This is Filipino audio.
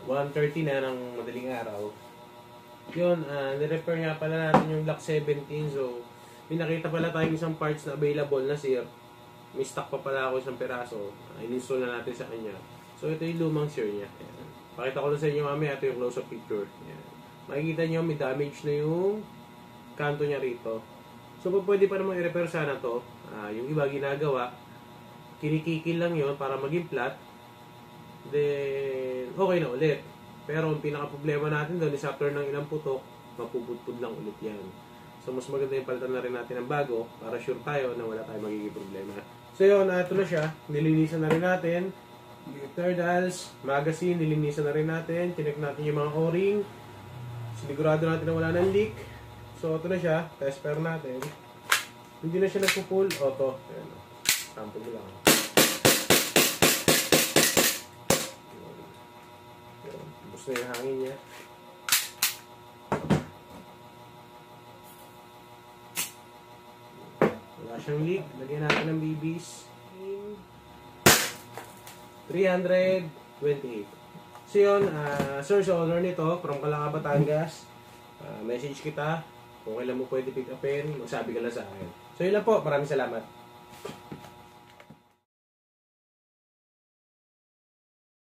1:30 na ng madaling araw. Yun, nirepair nga pala natin yung Block 17. So, may nakita pala tayong isang parts na available na sir. May stock pa pala ako isang peraso. In-install na natin sa kanya. So, ito yung lumang sir niya. Ayan. Pakita ko lang sa inyo mamaya. Ito yung close-up picture. Ayan. Makikita nyo, may damage na yung kanto niya rito. So, pwede pa naman i-repair sana to. Yung iba ginagawa, kinikikil lang yon para maging flat. Then, okay na ulit. Pero ang pinaka-problema natin doon is after ng ilang putok, mapupudpud lang ulit yan. So, mas maganda yung palitan na rin natin ng bago para sure tayo na wala tayong magiging problema. So, yun, ito na siya. Nilinisan na rin natin. Terdals, magazine, nilinisan na rin natin. Tinek natin yung mga o-ring. Sinigurado natin na wala ng leak. So, ito na siya. Test pair natin. Hindi na siya nagpo-pull. Auto. Ayan. Sample mo lang. Tapos na yung hangin niya. Wala siyang leak. Lagyan natin ng BBs. 328. So yun, sir, sa owner nito, from Calanga, Batangas, message kita. Kung kailan mo pwede pick upin, magsabi ka lang sa akin. So yun lang po. Maraming salamat.